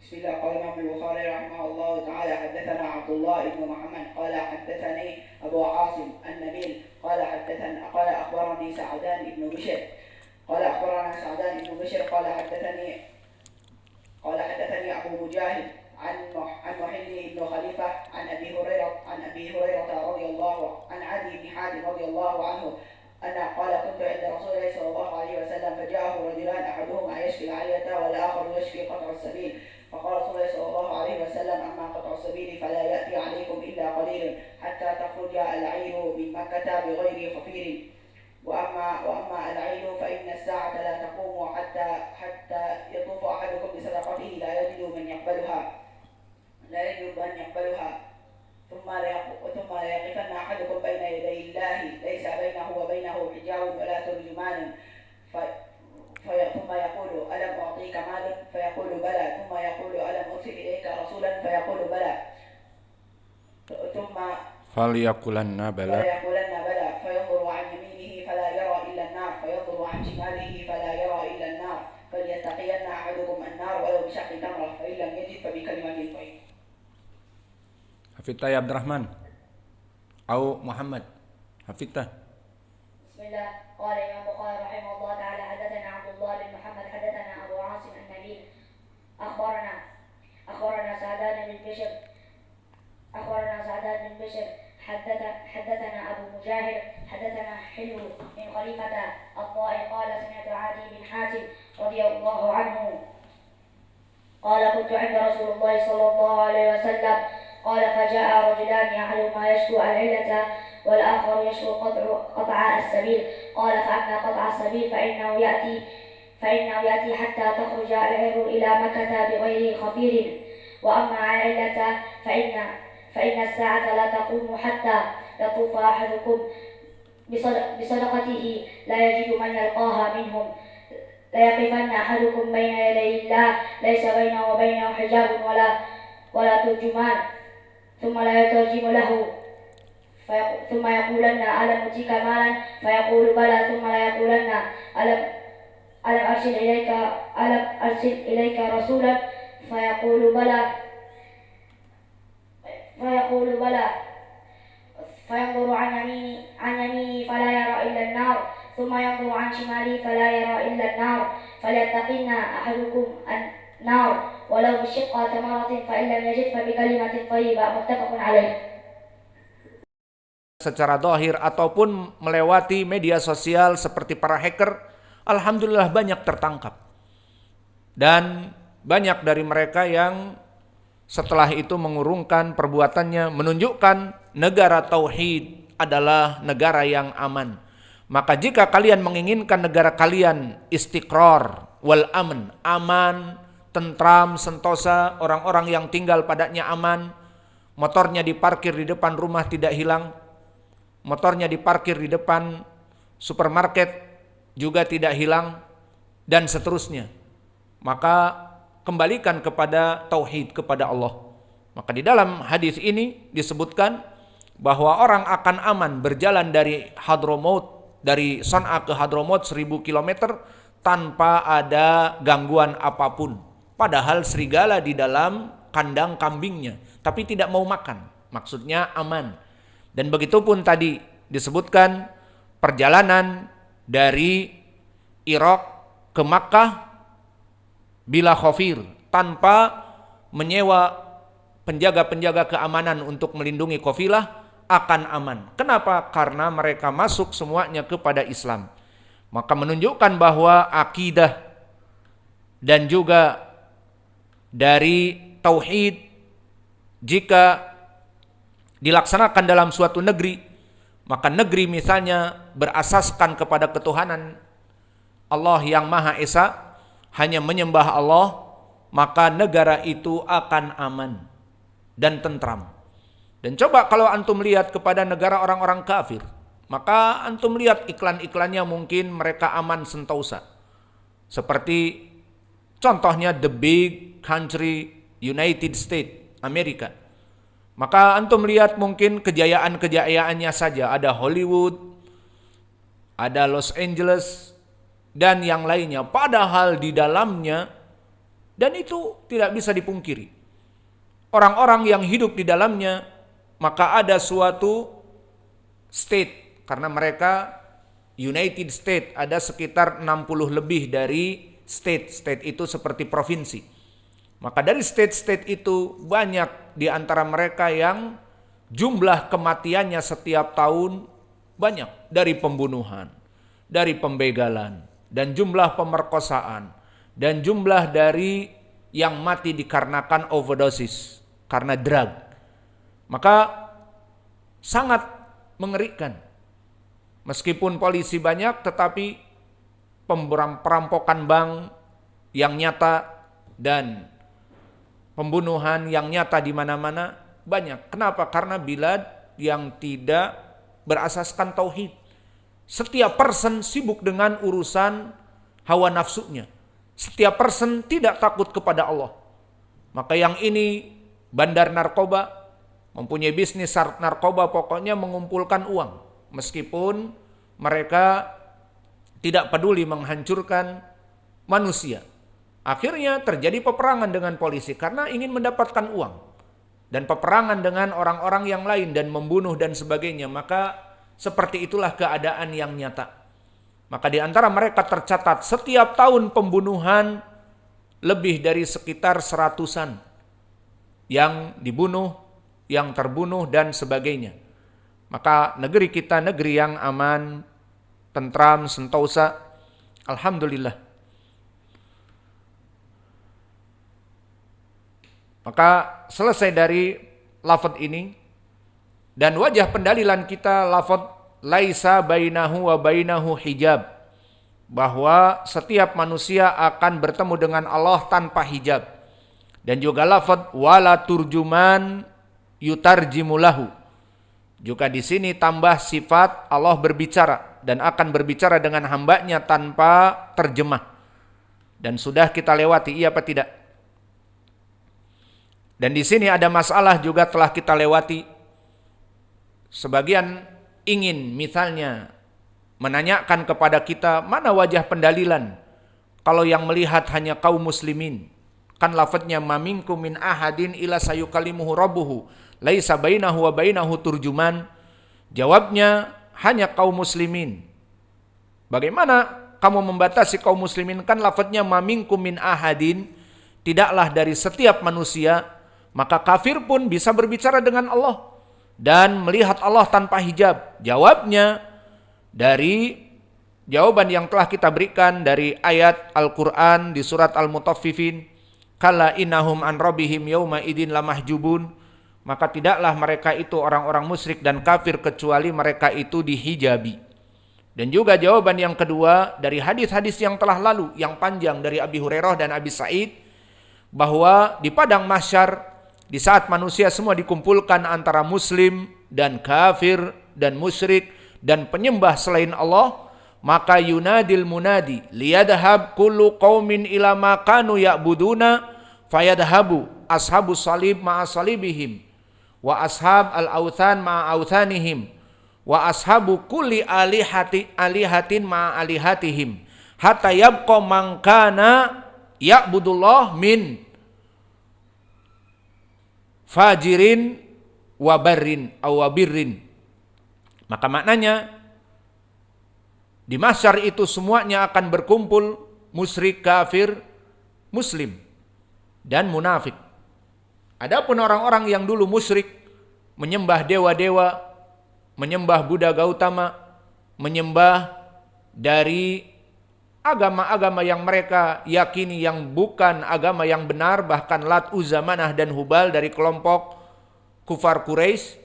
بسم الله. قال الإمام البخاري رحمه الله تعالى حدثنا عبد الله بن محمد قال حدثني أبو عاصم النبيل قال أخبرني سعدان بن بشر قال أخبرنا سعدان بن بشر قال حدثني أبو مجاهد عن محل بن خليفة عن أبي هريرة رضي الله عن عدي بن حاتم رضي الله عنه أن قال كنت عند رسول الله صلى الله عليه وسلم فجاءه رجلان أحدهما يشفي العلية والآخر يشفي قطع السبيل فقال رسول الله صلى الله عليه وسلم أما قطع السبيل فلا يأتي عليكم إلا قليل حتى تخرج العير من مكة بغير خفير وأما العين فإن الساعة لا تقوم حتى يطوف أحدكم بصدقته لا يجب أن يقبلها ثم ليقفن أحدكم بين يدي الله ليس بينه وبينه حجاب ولا ترجمان ثم يقول ألم أعطيك مالا فيقول بلى ثم يقول ألم أرسل إليك رسولا فيقول بلى ثم فليقولن بلى فينظر عن يمينه فلا يرى إلا النار فينظر عن شماله فلا يرى إلا النار فليتقين أحدكم النار ولو بشق تمرة فإن لم يجد فبكلمة طيبة. Hafidta ya Abdurrahman atau Muhammad? Hafidta. Bismillah. Qala Imam Bukhari rahimahullah ta'ala hadatsana Abdullah bin Muhammad hadatsana Abu Asim an-Nabil akhbarana Sa'dan bin Bishr حدثنا أبو مجاهد حدثنا حلو من خليفة الطائي قال سمعت عدي بن حاتم رضي الله عنه قال كنت عند رسول الله صلى الله عليه وسلم قال فجاء رجلان أحدهما يشكو العلة والآخر يشكو قطع السبيل قال فأما قطع السبيل فإنه يأتي حتى تخرج العر إلى مكة بغير خفير وأما العلة فإن الساعة لا تقوم حتى يطوف أحدكم بصدقته لا يجد من يلقاها منهم ليقفن أحدكم بين يدي الله ليس بينه وبينه حجاب ولا ترجمان ثم لا يترجم له ثم يقولن ألم أوتيك مالا فيقول بلى ثم لا يقولن ألم أرسل إليك رسولا فيقول بلى فينظر عن يمينه فلا يرى إلا النار ثم ينظر عن شماله فلا يرى إلا النار فليتقن أحدكم النار ولو بشق تمرة فإن لم يجد فبكلمة طيبة متفق عليه. Secara zahir ataupun melewati media sosial seperti para hacker, alhamdulillah banyak tertangkap. Dan banyak dari mereka yang setelah itu mengurungkan perbuatannya, menunjukkan negara tauhid adalah negara yang aman. Maka jika kalian menginginkan negara kalian istiqrar wal aman, tentram, sentosa, orang-orang yang tinggal padanya aman, motornya diparkir di depan rumah tidak hilang, motornya diparkir di depan supermarket juga tidak hilang, dan seterusnya. Maka kembalikan kepada tauhid, kepada Allah. Maka di dalam hadis ini disebutkan bahwa orang akan aman berjalan dari Hadramaut, dari San'a ke Hadramaut 1000 km tanpa ada gangguan apapun. Padahal serigala di dalam kandang kambingnya, tapi tidak mau makan. Maksudnya aman. Dan begitupun tadi disebutkan perjalanan dari Irak ke Makkah bila khafir, tanpa menyewa penjaga-penjaga keamanan untuk melindungi kafilah, akan aman. Kenapa? Karena mereka masuk semuanya kepada Islam. Maka menunjukkan bahwa akidah dan juga dari tauhid jika dilaksanakan dalam suatu negeri, maka negeri misalnya berasaskan kepada ketuhanan Allah yang Maha Esa, hanya menyembah Allah, maka negara itu akan aman dan tentram. Dan coba kalau antum lihat kepada negara orang-orang kafir, maka antum lihat iklan-iklannya mungkin mereka aman sentosa. Seperti contohnya the big country United States, Amerika. Maka antum lihat mungkin kejayaan-kejayaannya saja, ada Hollywood, ada Los Angeles, dan yang lainnya. Padahal di dalamnya Dan itu tidak bisa dipungkiri. Orang-orang yang hidup di dalamnya, maka ada suatu state, karena mereka United States, ada sekitar 60 lebih dari state. State itu seperti provinsi. Maka dari state-state itu banyak di antara mereka yang jumlah kematiannya setiap tahun banyak. Dari pembunuhan, dari pembegalan, dan jumlah pemerkosaan, dan jumlah dari yang mati dikarenakan overdosis, karena drug. Maka sangat mengerikan. Meskipun polisi banyak, tetapi perampokan bank yang nyata dan pembunuhan yang nyata di mana-mana banyak. Kenapa? Karena bilad yang tidak berasaskan tauhid. Setiap person sibuk dengan urusan hawa nafsunya. Setiap person tidak takut kepada Allah. Maka yang ini bandar narkoba, mempunyai bisnis narkoba, pokoknya mengumpulkan uang. Meskipun mereka tidak peduli menghancurkan manusia. Akhirnya terjadi peperangan dengan polisi karena ingin mendapatkan uang. Dan peperangan dengan orang-orang yang lain dan membunuh dan sebagainya. Maka seperti itulah keadaan yang nyata. Maka di antara mereka tercatat setiap tahun pembunuhan lebih dari sekitar 100-an. Yang dibunuh, yang terbunuh dan sebagainya. Maka negeri kita negeri yang aman, tentram, sentosa. Alhamdulillah. Maka selesai dari lafaz ini. Dan wajah pendalilan kita lafaz laisa bainahu wa bainahu hijab. Bahwa setiap manusia akan bertemu dengan Allah tanpa hijab. Dan juga lafaz wala turjuman yutarjimulahu. Juga di sini tambah sifat Allah berbicara dan akan berbicara dengan hambanya tanpa terjemah. Dan sudah kita lewati, iya apa tidak? Dan di sini ada masalah juga telah kita lewati. Sebagian ingin misalnya menanyakan kepada kita mana wajah pendalilan kalau yang melihat hanya kaum muslimin. Kan lafadznya maminkum min ahadin ila sayukalimuhu rabbuhu laisa bainahu wa bainahu turjuman. Jawabnya hanya kaum muslimin. Bagaimana kamu membatasi kaum muslimin? Kan lafadznya maminkum min ahadin, tidaklah dari setiap manusia. Maka kafir pun bisa berbicara dengan Allah dan melihat Allah tanpa hijab. Jawabnya dari jawaban yang telah kita berikan dari ayat Al-Quran di surat Al-Mutaffifin. Kala innahum an rabbihim yawma idin lamahjubun. Maka tidaklah mereka itu orang-orang musyrik dan kafir kecuali mereka itu dihijabi. Dan juga jawaban yang kedua dari hadis-hadis yang telah lalu yang panjang dari Abi Hurairah dan Abi Sa'id, bahwa di padang mahsyar di saat manusia semua dikumpulkan antara muslim dan kafir dan musyrik dan penyembah selain Allah, maka yunadil munadi liyadhhab kullu qaumin ila ma kanu ya'buduna fayadhabu ashabus salib ma'a salibihim wa ashab al-authan ma'a authanihim wa ashabu kulli alihatin ma'a alihatihim hatta yabqa man kana ya'budullah min fajirin wabarrin awabirrin. Maka maknanya di mahsyar itu semuanya akan berkumpul, musyrik, kafir, muslim dan munafik. Adapun orang-orang yang dulu musyrik, menyembah dewa-dewa, menyembah Buddha Gautama, menyembah dari agama-agama yang mereka yakini yang bukan agama yang benar, bahkan Lat, Uzza, Manah dan Hubal dari kelompok kufar Quraisy,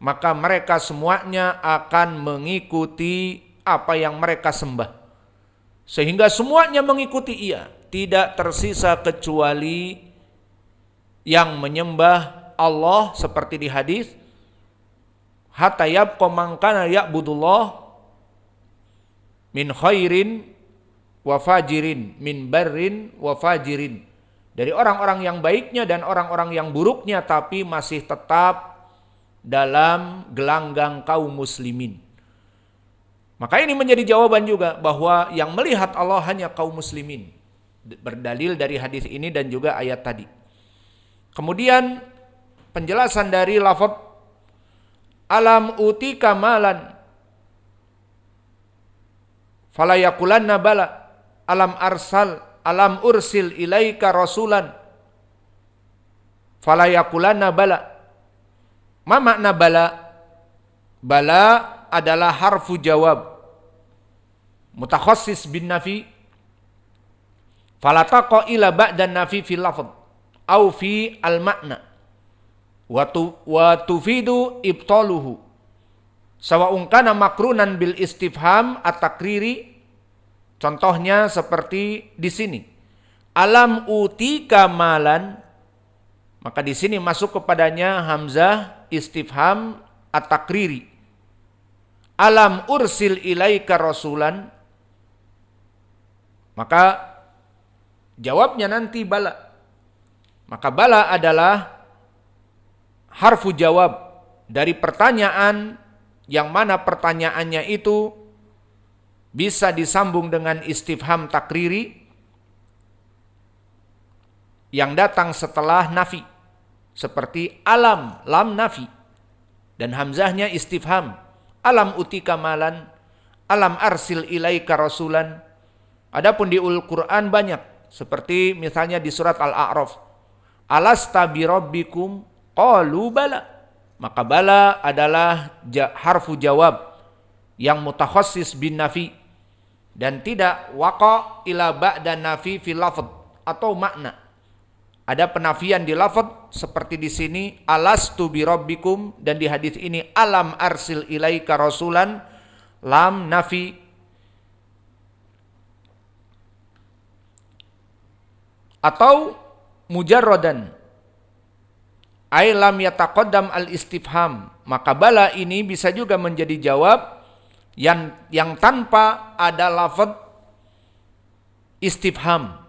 maka mereka semuanya akan mengikuti apa yang mereka sembah. Sehingga semuanya mengikuti ia, tidak tersisa kecuali yang menyembah Allah seperti di hadis, hatta yabqa man kana ya'budullah min khairin wa fajirin, min barrin wa fajirin, dari orang-orang yang baiknya dan orang-orang yang buruknya, tapi masih tetap dalam gelanggang kaum muslimin. Maka ini menjadi jawaban juga bahwa yang melihat Allah hanya kaum muslimin. berdalil dari hadis ini dan juga ayat tadi. Kemudian penjelasan dari lafaz alam utika malan fala yaqulanna bala alam ursil ilaika rasulan fala yaqulanna bala. Ma makna bala? Bala adalah harfu jawab mutakhassis bin nafi fala taqa ila ba'dan nafi fil lafz au fi al makna wa tufidu ibtaluhu sawa'un kana makrunan bil istifham at-takriri. Contohnya seperti di sini. Alam utika malan, maka di sini masuk kepadanya hamzah istifham at-takriri. Alam ursil ilaika rasulan, maka jawabnya nanti bala. Maka bala adalah harfu jawab dari pertanyaan yang mana pertanyaannya itu bisa disambung dengan istifham takriri yang datang setelah nafi. Seperti alam, lam nafi. Dan hamzahnya istifham. Alam utika malan, alam arsil ilaika rasulan. Adapun di Al-Quran banyak. Seperti misalnya di surat Al-A'raf. Alasta birabbikum qalu bala. Maka bala adalah harfu jawab yang mutakhassis bin nafi. Dan tidak waqa ila ba'da nafi fil lafz atau makna. Ada penafian di lafz seperti di sini alastu bi rabbikum, dan di hadis ini alam arsil ilaika rasulan, lam nafi. Atau mujarradan ay lam yataqaddam al istifham, maka bala ini bisa juga menjadi jawab yang tanpa ada lafaz istifham.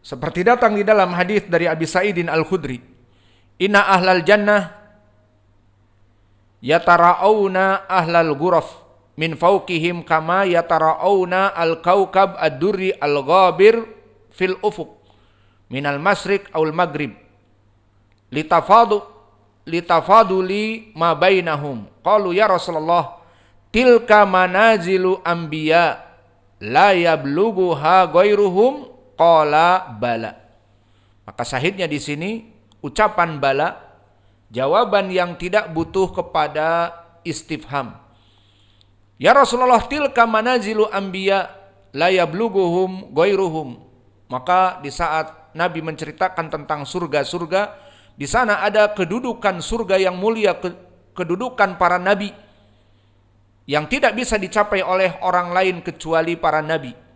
Seperti datang di dalam hadis dari Abi Sa'idin Al-Khudri, inna ahlal jannah yatara'awna ahlal ghuraf min fawqihim kama yatara'awna al-kawkab ad-durri al-ghabir fil ufuq minal masriq awal maghrib litafaduli ma bainahum. Qalu ya Rasulullah tilka manazilu anbiya la yablughuha ghairuhum. Qala bala. Maka syahidnya di sini ucapan bala, jawaban yang tidak butuh kepada istifham. Ya Rasulullah tilka manazilu anbiya la yablughuhum ghairuhum. Maka di saat Nabi menceritakan tentang surga-surga, di sana ada kedudukan surga yang mulia, kedudukan para nabi yang tidak bisa dicapai oleh orang lain kecuali para nabi.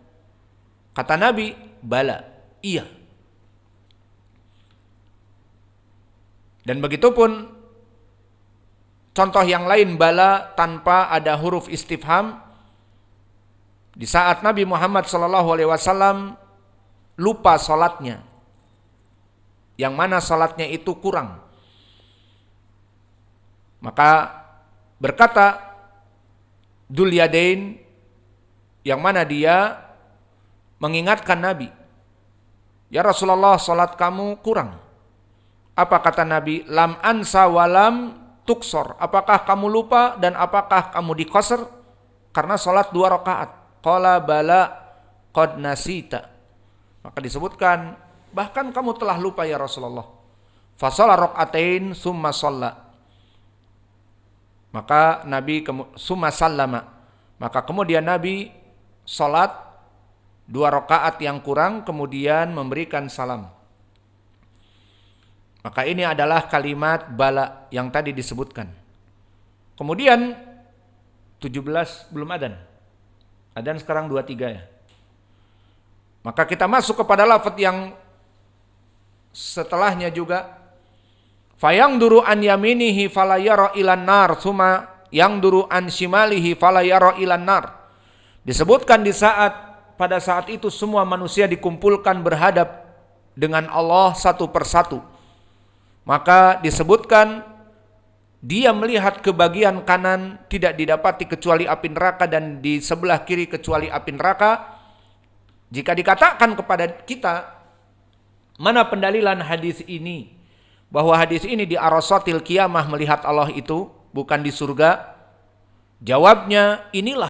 Kata Nabi, bala, iya. Dan begitupun contoh yang lain bala tanpa ada huruf istifham. Di saat Nabi Muhammad SAW lupa salatnya, yang mana salatnya itu kurang, maka berkata Dzul Yadain, yang mana dia mengingatkan Nabi, ya Rasulullah, salat kamu kurang. Apa kata Nabi? Lam ansa walam tuksor. Apakah kamu lupa dan apakah kamu diqasr? Karena salat 2 rakaat. Qala bala qad nasita. Maka disebutkan, bahkan kamu telah lupa ya Rasulullah. Fasalla rakaatain summa shalla. Maka Nabi summa sallama. Maka kemudian Nabi salat 2 rakaat yang kurang, kemudian memberikan salam. Maka ini adalah kalimat bala yang tadi disebutkan. Kemudian 17 belum adzan. Adzan sekarang 23 ya. Maka kita masuk kepada lafaz yang setelahnya juga. Fayang duru an yaminihi fala yara ilan nar, summa yang duru an shimalihi fala yara ilan nar. Disebutkan pada saat itu semua manusia dikumpulkan berhadap dengan Allah satu persatu. Maka disebutkan dia melihat ke bagian kanan tidak didapati kecuali api neraka, dan di sebelah kiri kecuali api neraka. Jika dikatakan kepada kita, mana pendalilan hadis ini, bahwa hadis ini di arasatil qiyamah melihat Allah itu bukan di surga? Jawabnya, inilah